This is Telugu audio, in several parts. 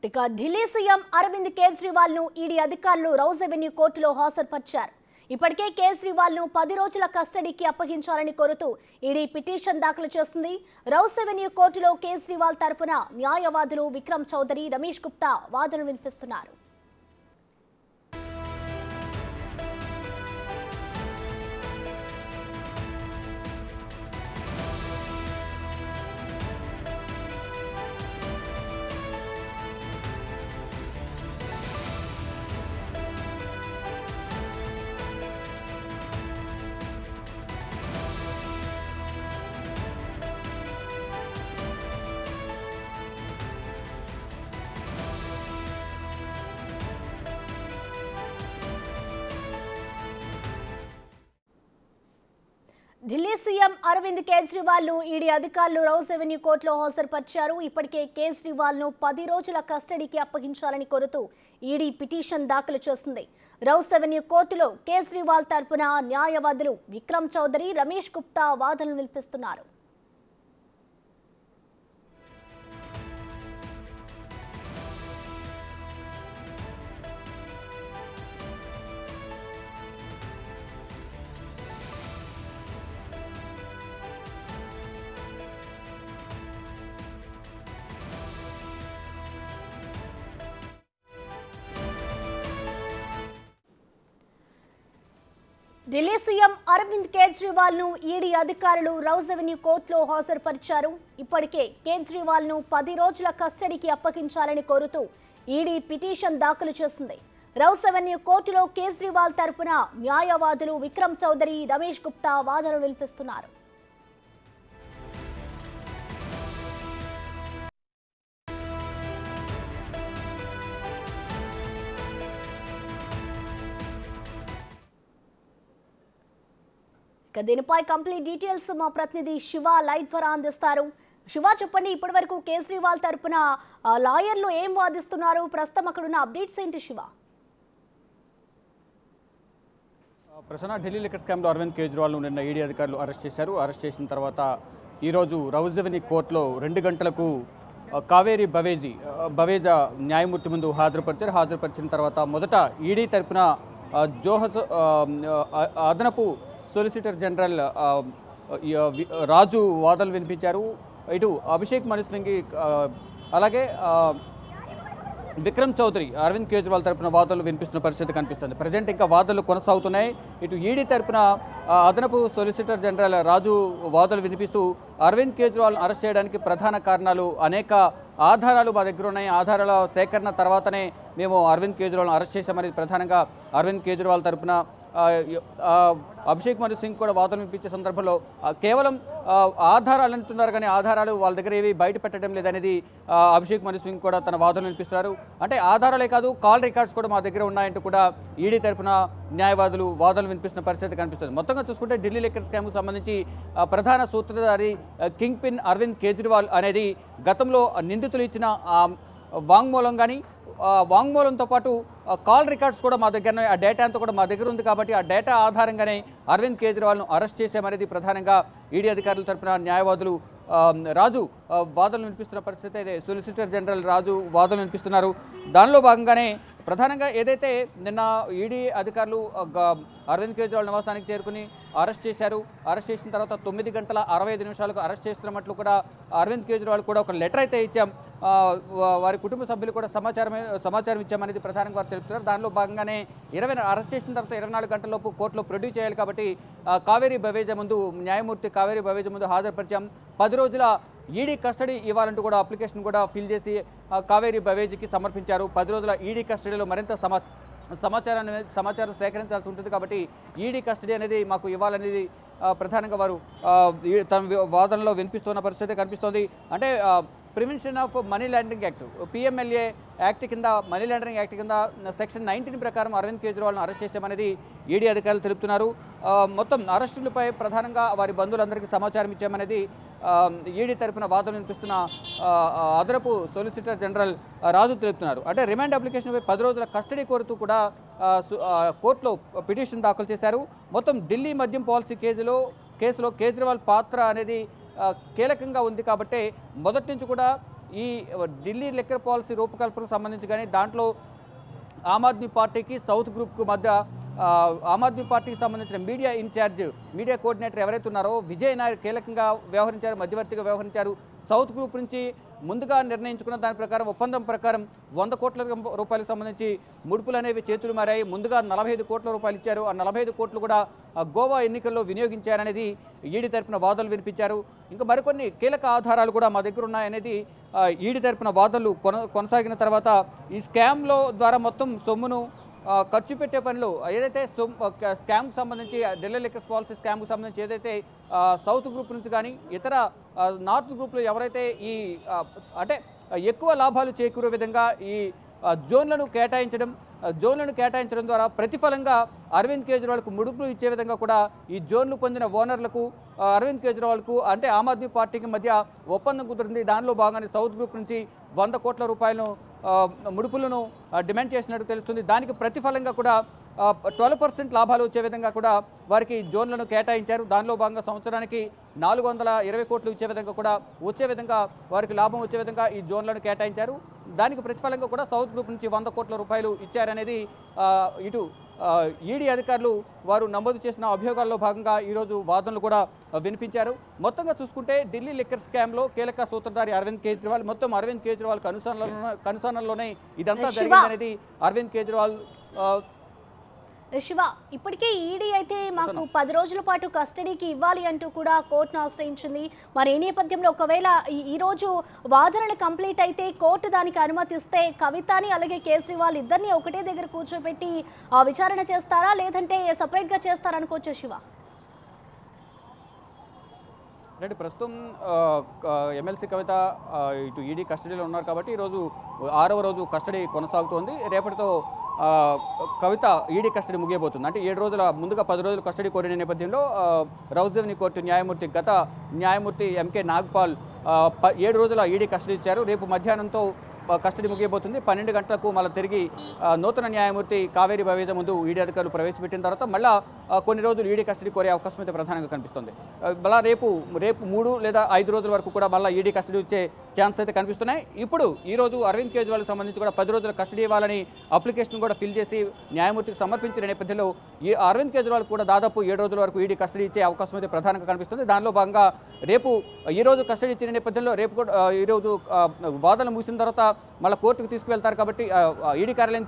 ఇక ఢిల్లీ సీఎం అరవింద్ కేజ్రీవాల్ ను ఈడీ అధికారులు రౌజ్ అవెన్యూ కోర్టులో హాజరుపరిచారు. ఇప్పటికే కేజ్రీవాల్ ను 10 రోజుల కస్టడీకి అప్పగించాలని కోరుతూ ఈడీ పిటిషన్ దాఖలు చేసింది. రౌజ్ అవెన్యూ కోర్టులో కేజ్రీవాల్ తరఫున న్యాయవాదులు విక్రమ్ చౌదరి, రమేష్ గుప్తా వాదనలు వినిపిస్తున్నారు. ఢిల్లీ సీఎం అరవింద్ కేజ్రీవాల్ ను ఈడీ అధికారులు రౌజ్ అవెన్యూ కోర్టులో హాజరుపరిచారు. ఇప్పటికే కేజ్రీవాల్ ను 10 రోజుల కస్టడీకి అప్పగించాలని కోరుతూ ఈడీ పిటిషన్ దాఖలు చేసింది. రౌజ్ అవెన్యూ కోర్టులో కేజ్రీవాల్ తరపున న్యాయవాదులు విక్రమ్ చౌదరి, రమేష్ గుప్తా వాదనలు వినిపిస్తున్నారు. ఢిల్లీ సీఎం అరవింద్ కేజ్రీవాల్ ను ఈడీ అధికారులు రౌజ్ అవెన్యూ కోర్టులో హాజరుపరిచారు. ఇప్పటికే కేజ్రీవాల్ ను 10 రోజుల కస్టడీకి అప్పగించాలని కోరుతూ ఈడీ పిటిషన్ దాఖలు చేసింది. రౌజ్ అవెన్యూ కోర్టులో కేజ్రీవాల్ తరపున న్యాయవాదులు విక్రమ్ చౌదరి, రమేష్ గుప్తా వాదనలు వినిపిస్తున్నారు. దీనిపై కంప్లీట్ డీటెయిల్స్ మా ప్రతినిధి శివ లైవ్ ద్వారా అందిస్తారు. శివ, చెప్పండి, ఇప్పటి వరకు కేజ్రీవాల్ తరపున లాయర్లు ఏం వాదిస్తున్నారు? ప్రస్తుతం అక్కడున్న అప్డేట్స్ ఏంటి శివ? ప్రసన్న, ఢిల్లీ లిక్కర్ స్కామ్లో అరవింద్ కేజ్రీవాల్ను నిన్న ఈడీ అధికారులు అరెస్ట్ చేశారు. అరెస్ట్ చేసిన తర్వాత ఈరోజు రౌజ్ అవెన్యూ కోర్టులో 2 గంటలకు కావేరీ బవేజా న్యాయమూర్తి ముందు హాజరుపరిచారు. హాజరుపరిచిన తర్వాత మొదట ఈడీ తరపున అదనపు సొలిసిటర్ జనరల్ రాజు వాదనలు వినిపించారు. ఇటు అభిషేక్ మను సింఘ్వి అలాగే విక్రమ్ చౌదరి అరవింద్ కేజ్రీవాల్ తరపున వాదనలు వినిపిస్తున్న పరిస్థితి కనిపిస్తుంది. ప్రజెంట్ ఇంకా వాదనలు కొనసాగుతున్నాయి. ఇటు ఈడీ తరపున అదనపు సొలిసిటర్ జనరల్ రాజు వాదనలు వినిపిస్తూ అరవింద్ కేజ్రీవాల్ను అరెస్ట్ చేయడానికి ప్రధాన కారణాలు, అనేక ఆధారాలు మా దగ్గర ఉన్నాయి, ఆధారాల సేకరణ తర్వాతనే మేము అరవింద్ కేజ్రీవాల్ను అరెస్ట్ చేశామని ప్రధానంగా అరవింద్ కేజ్రీవాల్ తరపున అభిషేక్ మను సింఘ్ కూడా వాదనలు వినిపించే సందర్భంలో కేవలం ఆధారాలు అంటున్నారు, కానీ ఆధారాలు వాళ్ళ దగ్గర ఏవి బయట పెట్టడం లేదనేది అభిషేక్ మను సింఘ్ కూడా తన వాదనలు వినిపిస్తున్నారు. అంటే ఆధారాలే కాదు, కాల్ రికార్డ్స్ కూడా మా దగ్గర ఉన్నాయంటూ కూడా ఈడీ తరపున న్యాయవాదులు వాదనలు వినిపిస్తున్న పరిస్థితి కనిపిస్తుంది. మొత్తంగా చూసుకుంటే ఢిల్లీ లిక్కర్ స్కామ్కు సంబంధించి ప్రధాన సూత్రధారి కింగ్ పిన్ అరవింద్ కేజ్రీవాల్ అనేది గతంలో నిందితులు ఇచ్చిన వాంగ్మూలం కానీ వాంగ్మూలంతో పాటు కాల్ రికార్డ్స్ కూడా మా దగ్గర ఉన్నాయి, ఆ డేటా అంతా కూడా మా దగ్గర ఉంది. కాబట్టి ఆ డేటా ఆధారంగానే అరవింద్ కేజ్రీవాల్ను అరెస్ట్ చేశామనేది ప్రధానంగా ఈడీ అధికారుల తరపున న్యాయవాదులు రాజు వాదనలు వినిపిస్తున్న పరిస్థితి అయితే సొలిసిటర్ జనరల్ రాజు వాదనలు వినిపిస్తున్నారు. దానిలో భాగంగానే ప్రధానంగా ఏదైతే నిన్న ఈడీ అధికారులు అరవింద్ కేజ్రీవాల్ నివాసానికి చేరుకుని అరెస్ట్ చేశారు. అరెస్ట్ చేసిన తర్వాత 9 గంటల 65 నిమిషాలకు అరెస్ట్ చేస్తున్నట్లు కూడా అరవింద్ కేజ్రీవాల్ కూడా ఒక లెటర్ అయితే ఇచ్చాం, వారి కుటుంబ సభ్యులు కూడా సమాచారం ఇచ్చామనేది ప్రధానంగా వారు తెలుపుతున్నారు. దానిలో భాగంగానే అరెస్ట్ చేసిన తర్వాత 24 గంటలలోపు కోర్టులో ప్రొడ్యూస్ చేయాలి. కాబట్టి కావేరీ బవేజా ముందు న్యాయమూర్తి కావేరీ బవేజా ముందు హాజరుపరిచాం. 10 రోజుల ఈడీ కస్టడీ ఇవ్వాలంటూ కూడా అప్లికేషన్ కూడా ఫిల్ చేసి కావేరీ బవేజీకి సమర్పించారు. 10 రోజుల ఈడీ కస్టడీలో మరింత సమాచారం సేకరించాల్సి ఉంటుంది. కాబట్టి ఈడీ కస్టడీ అనేది మాకు ఇవ్వాలనేది ప్రధానంగా వారు తన వాదనలో వినిపిస్తున్న పరిస్థితి కనిపిస్తోంది. అంటే prevention of money laundering act, PMLA act కింద, మనీ లాండరింగ్ యాక్ట్ కింద సెక్షన్ 19 ప్రకారం అరవింద్ కేజ్రీవాల్ను అరెస్ట్ చేశామనేది ఈడీ అధికారులు తెలుపుతున్నారు. మొత్తం అరెస్టులపై ప్రధానంగా వారి బంధువులందరికీ సమాచారం ఇచ్చామనేది ఈడీ తరపున వాదనలు వినిపిస్తున్న అదనపు సొలిసిటర్ జనరల్ రాజు తెలుపుతున్నారు. అంటే రిమాండ్ అప్లికేషన్పై 10 రోజుల కస్టడీ కోరుతూ కూడా కోర్టులో పిటిషన్ దాఖలు చేశారు. మొత్తం ఢిల్లీ మద్యం పాలసీ కేసులో కేజ్రీవాల్ పాత్ర అనేది కీలకంగా ఉంది. కాబట్టి మొదటి నుంచి కూడా ఈ ఢిల్లీ లిక్కర్ పాలసీ రూపకల్పనకు సంబంధించి కానీ దాంట్లో ఆమ్ ఆద్మీ పార్టీకి సౌత్ గ్రూప్కు మధ్య ఆమ్ ఆద్మీ పార్టీకి సంబంధించిన మీడియా ఇన్ఛార్జ్ మీడియా కోఆర్డినేటర్ ఎవరైతే ఉన్నారో విజయ్ నాయర్ కీలకంగా వ్యవహరించారు, మధ్యవర్తిగా వ్యవహరించారు. సౌత్ గ్రూప్ నుంచి ముందుగా నిర్ణయించుకున్న దాని ప్రకారం ఒప్పందం ప్రకారం 100 కోట్ల రూపాయలకు సంబంధించి ముడుపులు అనేవి చేతులు మారాయి. ముందుగా 45 కోట్ల రూపాయలు ఇచ్చారు. ఆ 45 కోట్లు కూడా గోవా ఎన్నికల్లో వినియోగించారనేది ఈడీ తరపున వాదనలు వినిపించారు. ఇంకా మరికొన్ని కీలక ఆధారాలు కూడా మా దగ్గర ఉన్నాయనేది ఈడీ తరపున వాదనలు కొనసాగిన తర్వాత ఈ స్కామ్లో ద్వారా మొత్తం సొమ్మును ఖర్చు పెట్టే పనులు ఏదైతే స్కామ్కి సంబంధించి ఢిల్లీ లిక్కర్స్ పాలసీ స్కామ్కి సంబంధించి ఏదైతే సౌత్ గ్రూప్ నుంచి కానీ ఇతర నార్త్ గ్రూప్లో ఎవరైతే ఈ అంటే ఎక్కువ లాభాలు చేకూరే విధంగా ఈ జోన్లను కేటాయించడం ద్వారా ప్రతిఫలంగా అరవింద్ కేజ్రీవాల్కు ముడుపులు ఇచ్చే విధంగా కూడా ఈ జోన్లు పొందిన ఓనర్లకు అరవింద్ కేజ్రీవాల్కు అంటే ఆమ్ ఆద్మీ పార్టీకి మధ్య ఒప్పందం కుదిరింది. దానిలో భాగంగానే సౌత్ గ్రూప్ నుంచి 100 కోట్ల రూపాయలను ముడుపులను డిమాండ్ చేసినట్టు తెలుస్తుంది. దానికి ప్రతిఫలంగా కూడా 12% లాభాలు వచ్చే విధంగా కూడా వారికి జోన్లను కేటాయించారు. దానిలో భాగంగా సంవత్సరానికి 420 కోట్లు వచ్చే విధంగా వారికి లాభం వచ్చే విధంగా ఈ జోన్లను కేటాయించారు. దానికి ప్రతిఫలంగా కూడా సౌత్ గ్రూప్ నుంచి 100 కోట్ల రూపాయలు ఇచ్చారనేది ఇటు ఈడీ అధికారులు వారు నమోదు చేసిన అభియోగాల్లో భాగంగా ఈరోజు వాదనలు కూడా వినిపించారు. మొత్తంగా చూసుకుంటే ఢిల్లీ లిక్కర్ స్కామ్లో కీలక సూత్రధారి అరవింద్ కేజ్రీవాల్ మొత్తం అరవింద్ కేజ్రీవాల్ కనుసరణలోనే ఇదంతా జరిగిందనేది అరవింద్ కేజ్రీవాల్ శివ ఇప్పటికే ఈడీ అయితే మాకు 10 రోజుల పాటు కస్టడీకి ఇవ్వాలి అంటూ కూడా కోర్టును ఆశ్రయించింది. మరి ఈ నేపథ్యంలో ఒకవేళ ఈ రోజు వాదనలు కంప్లీట్ అయితే కోర్టు దానికి అనుమతిస్తే కవితని అలాగే కేజ్రీవాల్ ఇద్దరిని ఒకటే దగ్గర కూర్చోబెట్టి విచారణ చేస్తారా లేదంటే సపరేట్గా చేస్తారనుకోవచ్చు శివ? అంటే ప్రస్తుతం ఎమ్మెల్సీ కవిత ఇటు ఈడీ కస్టడీలో ఉన్నారు కాబట్టి ఈరోజు 6వ రోజు కస్టడీ కొనసాగుతోంది. రేపటితో కవిత ఈడీ కస్టడీ ముగియబోతుంది. అంటే 7 రోజుల ముందుగా 10 రోజులు కస్టడీ కోరిన నేపథ్యంలో రౌస్ రెవెన్యూ కోర్టు గత న్యాయమూర్తి ఎంకే నాగ్పాల్ 7 రోజుల ఈడీ కస్టడీ ఇచ్చారు. రేపు మధ్యాహ్నంతో కస్టడీ ముగియబోతుంది. 12 గంటలకు మళ్ళీ తిరిగి నూతన న్యాయమూర్తి కావేరి బవేజ ముందు ఈడీ అధికారులు ప్రవేశపెట్టిన తర్వాత మళ్ళీ కొన్ని రోజులు ఈడీ కస్టడీ కోరే అవకాశం అయితే ప్రధానంగా కనిపిస్తుంది. మళ్ళీ రేపు 3 లేదా 5 రోజుల వరకు కూడా మళ్ళీ ఈడీ కస్టడీ వచ్చే ఛాన్స్ అయితే కనిపిస్తున్నాయి. ఇప్పుడు ఈరోజు అరవింద్ కేజ్రీవాల్కి సంబంధించి కూడా 10 రోజుల కస్టడీ ఇవ్వాలని అప్లికేషన్ కూడా ఫిల్ చేసి న్యాయమూర్తికి సమర్పించిన నేపథ్యంలో ఈ అరవింద్ కేజ్రీవాల్ కూడా దాదాపు 7 రోజుల వరకు ఈడీ కస్టడీ ఇచ్చే అవకాశం అయితే ప్రధానంగా కనిపిస్తుంది. దానిలో భాగంగా రేపు ఈరోజు కస్టడీ ఇచ్చిన నేపథ్యంలో రేపు కూడా ఈరోజు వాదనలు ముగిసిన తర్వాత మళ్ళీ కోర్టుకు తీసుకువెళ్తారు కాబట్టి ఈడీ కార్యాలయం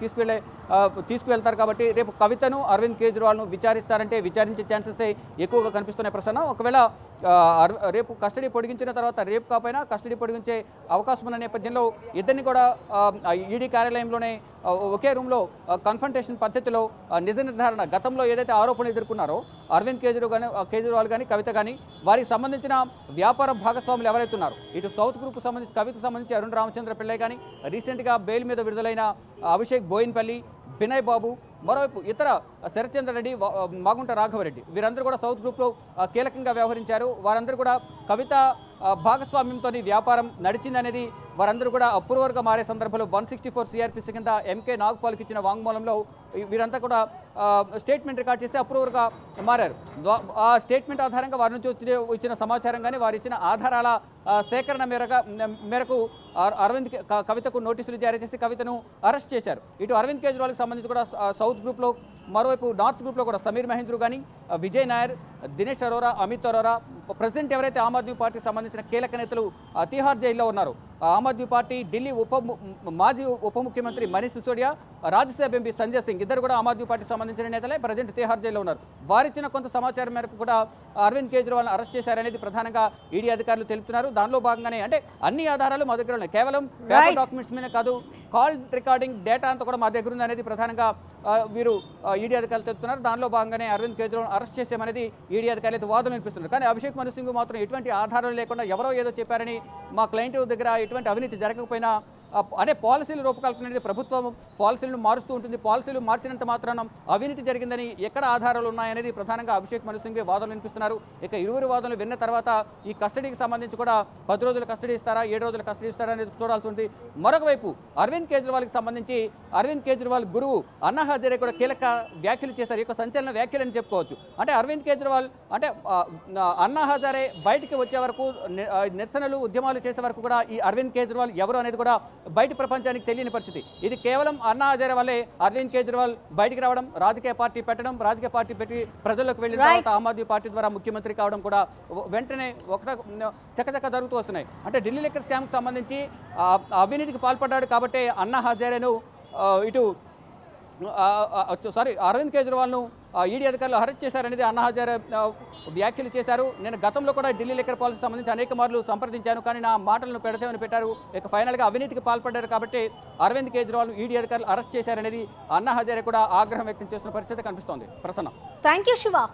తీసుకువెళ్తారు కాబట్టి రేపు కవితను అరవింద్ కేజ్రీవాల్ను విచారించే ఛాన్సెస్ ఎక్కువగా కనిపిస్తున్నాయి. ప్రసన్న ఒకవేళ రేపు కస్టడీ పొడిగించిన తర్వాత రేపు కాకపోయినా కస్టడీ పొడిగించే అవకాశం ఉన్న నేపథ్యంలో ఇద్దరిని కూడా ఈడీ కార్యాలయంలోనే ఒకే రూమ్లో కన్ఫంటేషన్ పద్ధతిలో నిజ నిర్ధారణ గతంలో ఏదైతే ఆరోపణలు ఎదుర్కొన్నారో అరవింద్ కేజ్రీవాల్ కానీ కవిత కానీ వారికి సంబంధించిన వ్యాపార భాగస్వాములు ఎవరైతే ఉన్నారో ఇటు సౌత్ గ్రూప్కు సంబంధించి కవితకు సంబంధించి అరుణ్ రామచంద్ర పిల్లై కానీ రీసెంట్గా బెయిల్ మీద విడుదలైన అభిషేక్ బోయిన్పల్లి, బినయ్ బాబు, మరోవైపు ఇతర శరత్చంద్ర రెడ్డి, మాగుంట రాఘవరెడ్డి వీరందరూ కూడా సౌత్ గ్రూప్లో కీలకంగా వ్యవహరించారు. వారందరూ కూడా కవిత భాగస్వామ్యంతో వ్యాపారం నడిచిందనేది వారందరూ కూడా అప్రూవర్గా మారే సందర్భంలో 164 సిఆర్పిసి కింద ఎంకే నాగ్పాల్కి ఇచ్చిన వాంగ్మూలంలో వీరంతా కూడా స్టేట్మెంట్ రికార్డ్ చేసి అప్రూవర్గా మారారు. ఆ స్టేట్మెంట్ ఆధారంగా వారి నుంచి ఇచ్చిన సమాచారం కానీ వారు ఇచ్చిన ఆధారాల సేకరణ మేరకు కవితకు నోటీసులు జారీ చేసి కవితను అరెస్ట్ చేశారు. ఇటు అరవింద్ కేజ్రీవాల్కి సంబంధించి కూడా సౌత్ గ్రూప్లో మరోవైపు నార్త్ గ్రూప్లో కూడా సమీర్ మహేంద్రు కానీ విజయ్ నాయర్, దినేష్ అరోరా, అమిత్ అరోరా ప్రెసిడెంట్ ఎవరైతే ఆమ్ ఆద్మీ పార్టీకి సంబంధించిన కీలక నేతలు తిహార్ జైల్లో ఉన్నారు. ఆమ్ ఆద్మీ పార్టీ ఢిల్లీ మాజీ ఉప ముఖ్యమంత్రి మనీష్ సిసోడియా, రాజ్యసభ ఎంపీ సంజయ్ సింగ్ ఇద్దరు కూడా ఆమ్ ఆద్మీ పార్టీకి సంబంధించిన నేతలే ప్రజెంట్ తిహార్ జైల్లో ఉన్నారు. వారిచ్చిన కొంత సమాచారం మేరకు కూడా అరవింద్ కేజ్రీవాల్ని అరెస్ట్ చేశారనేది ప్రధానంగా ఈడీ అధికారులు తెలుపుతున్నారు. దానిలో భాగంగానే అంటే అన్ని ఆధారాలు మా దగ్గర ఉన్నాయి, కేవలం పేపర్ డాక్యుమెంట్స్ మీద కాదు కాల్ రికార్డింగ్ డేటా అంతా కూడా మా దగ్గర ఉంది అనేది ప్రధానంగా వీరు ఈడీ అధికారులు తెలుపుతున్నారు. దానిలో భాగంగానే అరవింద్ కేజ్రీవాల్ అరెస్ట్ చేసామనేది ఈడీ అధికారులు అయితే వాదనలు వినిపిస్తున్నారు. కానీ అభిషేక్ మను సింగ్ మాత్రం ఎటువంటి ఆధారాలు లేకుండా ఎవరో ఏదో చెప్పారని మా క్లయింట్ దగ్గర ఎటువంటి అవినీతి జరగకపోయినా అంటే పాలసీల రూపకల్పన అనేది ప్రభుత్వం పాలసీలను మారుస్తూ ఉంటుంది. పాలసీలు మార్చినంత మాత్రాన అవినీతి జరిగిందని ఎక్కడ ఆధారాలు ఉన్నాయనేది ప్రధానంగా అభిషేక్ మను సింఘ్వి వాదనలు వినిపిస్తున్నారు. ఇక ఇరువురు వాదనలు విన్న తర్వాత ఈ కస్టడీకి సంబంధించి కూడా 10 రోజుల కస్టడీ ఇస్తారా, 7 రోజుల కస్టడీ ఇస్తారా అనేది చూడాల్సి ఉంది. మరొక వైపు అరవింద్ కేజ్రీవాల్కి సంబంధించి అరవింద్ కేజ్రీవాల్ గురువు అన్నా హజారే కూడా కీలక వ్యాఖ్యలు చేశారు. ఈ సంచలన వ్యాఖ్యలు అని చెప్పుకోవచ్చు. అంటే అరవింద్ కేజ్రీవాల్ అంటే అన్నా హజారే బయటికి వచ్చే వరకు నిరసనలు ఉద్యమాలు చేసే వరకు కూడా ఈ అరవింద్ కేజ్రీవాల్ ఎవరు అనేది కూడా బయట ప్రపంచానికి తెలియని పరిస్థితి. ఇది కేవలం అన్నా హజారే వల్లే అరవింద్ కేజ్రీవాల్ బయటికి రావడం, రాజకీయ పార్టీ పెట్టడం, రాజకీయ పార్టీ పెట్టి ప్రజల్లోకి వెళ్ళిన తర్వాత ఆమ్ ఆద్మీ పార్టీ ద్వారా ముఖ్యమంత్రి కావడం కూడా వెంటనే చకచక జరుగుతూ వస్తున్నాయి. అంటే ఢిల్లీ లిక్కర్ స్కామ్కి సంబంధించి అవినీతికి పాల్పడ్డాడు కాబట్టి అన్నా హజారేను అరవింద్ కేజ్రీవాల్ను ఈడీ అధికారులు అరెస్ట్ చేశారనేది అన్నా హజారే వ్యాఖ్యలు చేశారు. నేను గతంలో కూడా ఢిల్లీ లిక్కర్ పాలసీ సంబంధించి అనేక మార్లు సంప్రదించాను, కానీ నా మాటలను పెడతామని పెట్టారు. ఇక ఫైనల్గా అవినీతికి పాల్పడ్డారు కాబట్టి అరవింద్ కేజ్రీవాల్ను ఈడీ అధికారులు అరెస్ట్ చేశారనేది అన్నా హజారే కూడా ఆగ్రహం వ్యక్తం చేస్తున్న పరిస్థితి కనిపిస్తోంది. ప్రసన్న. Thank you Shiva.